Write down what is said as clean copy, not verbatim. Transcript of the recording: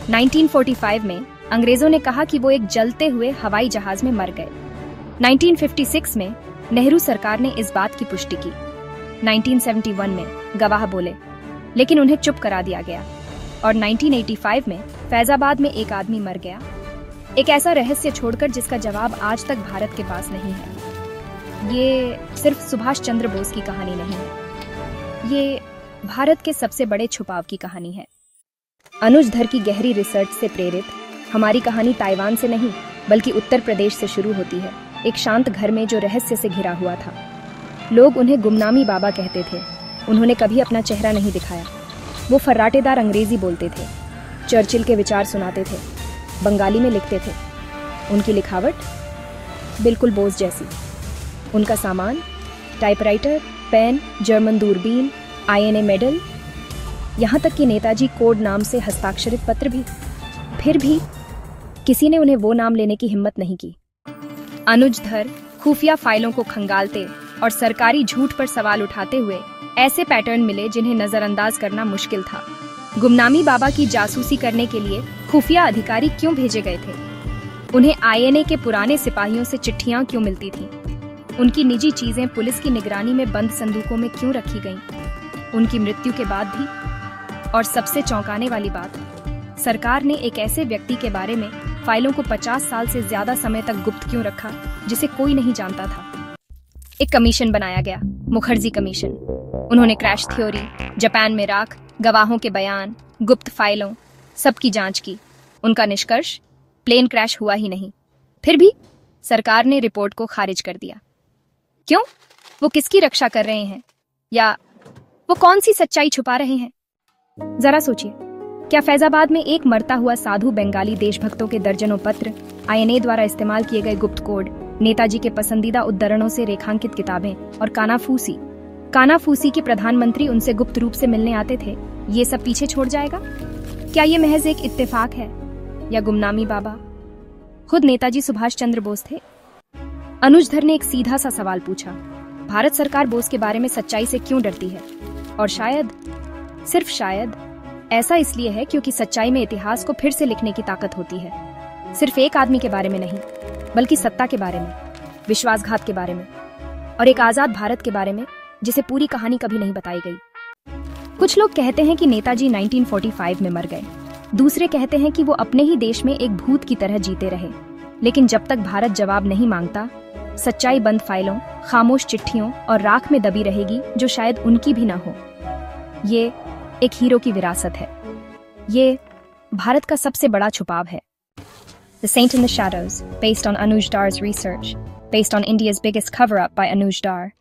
1945 में अंग्रेजों ने कहा कि वो एक जलते हुए हवाई जहाज में मर गए। 1956 में नेहरू सरकार ने इस बात की पुष्टि की। 1971 में गवाह बोले, लेकिन उन्हें चुप करा दिया गया। और 1985 में फैजाबाद में एक आदमी मर गया, एक ऐसा रहस्य छोड़कर जिसका जवाब आज तक भारत के पास नहीं है। ये सिर्फ सुभाष चंद्र बोस की कहानी नहीं है, ये भारत के सबसे बड़े छुपाव की कहानी है। अनुज धर की गहरी रिसर्च से प्रेरित हमारी कहानी ताइवान से नहीं बल्कि उत्तर प्रदेश से शुरू होती है। एक शांत घर में जो रहस्य से घिरा हुआ था। लोग उन्हें गुमनामी बाबा कहते थे। उन्होंने कभी अपना चेहरा नहीं दिखाया। वो फर्राटेदार अंग्रेजी बोलते थे, चर्चिल के विचार सुनाते थे, बंगाली में लिखते थे। उनकी लिखावट बिल्कुल बोस जैसी। उनका सामान टाइपराइटर, पेन, जर्मन दूरबीन, INA मेडल, यहाँ तक कि नेताजी कोड नाम से हस्ताक्षरित पत्र भी। फिर भी किसी ने उन्हें वो नाम लेने की हिम्मत नहीं की। अनुज धर खुफिया फाइलों को खंगालते और सरकारी झूठ पर सवाल उठाते हुए ऐसे पैटर्न मिले जिन्हें नजरअंदाज करना मुश्किल था। गुमनामी बाबा की जासूसी करने के लिए खुफिया अधिकारी क्यों भेजे गए थे? उन्हें INA के पुराने सिपाहियों से चिट्ठियां क्यों मिलती थीं? उनकी निजी चीजें पुलिस की निगरानी में बंद संदूकों में क्यों रखी गईं? उनकी मृत्यु के बाद भी। और सबसे चौंकाने वाली बात, सरकार ने एक ऐसे व्यक्ति के बारे में फाइलों को 50 साल से ज्यादा समय तक गुप्त क्यों रखा जिसे कोई नहीं जानता था। एक कमीशन बनाया गया, मुखर्जी कमीशन। उन्होंने क्रैश थ्योरी, जापान में राख, गवाहों के बयान, गुप्त फाइलों, सबकी जांच की। उनका निष्कर्ष, प्लेन क्रैश हुआ ही नहीं। फिर भी सरकार ने रिपोर्ट को खारिज कर दिया। क्यों? वो किसकी रक्षा कर रहे हैं? या वो कौन सी सच्चाई छुपा रहे हैं? जरा सोचिए, क्या फैजाबाद में एक मरता हुआ साधु बंगाली देशभक्तों के दर्जनों पत्र, INA द्वारा इस्तेमाल किए गए गुप्त कोड, नेताजी के पसंदीदा उद्धरणों से रेखांकित किताबें और कानाफूसी के प्रधानमंत्री उनसे गुप्त रूप से मिलने आते थे, ये सब पीछे छोड़ जाएगा? क्या ये महज एक इत्तेफाक है या गुमनामी बाबा खुद नेताजी सुभाष चंद्र बोस थे? अनुज धर ने एक सीधा सा सवाल पूछा, भारत सरकार बोस के बारे में सच्चाई से क्यों डरती है? और शायद, सिर्फ शायद, ऐसा इसलिए है क्योंकि सच्चाई में इतिहास को फिर से लिखने की ताकत होती है। सिर्फ एक आदमी के बारे में नहीं, बल्कि सत्ता के बारे में, विश्वासघात के बारे में और एक आजाद भारत के बारे में जिसे पूरी कहानी कभी नहीं बताई गई। कुछ लोग कहते हैं कि नेताजी 1945 में मर गए। दूसरे कहते हैं कि वो अपने ही देश में एक भूत की तरह जीते रहे। लेकिन जब तक भारत जवाब नहीं मांगता, सच्चाई बंद फाइलों, खामोश चिट्ठियों और राख में दबी रहेगी जो शायद उनकी भी ना हो। ये एक हीरो की विरासत है। ये भारत का सबसे बड़ा छुपाव है। The Saint in the Shadows, based on Anuj Dar's research, based on India's biggest cover-up by Anuj Dar.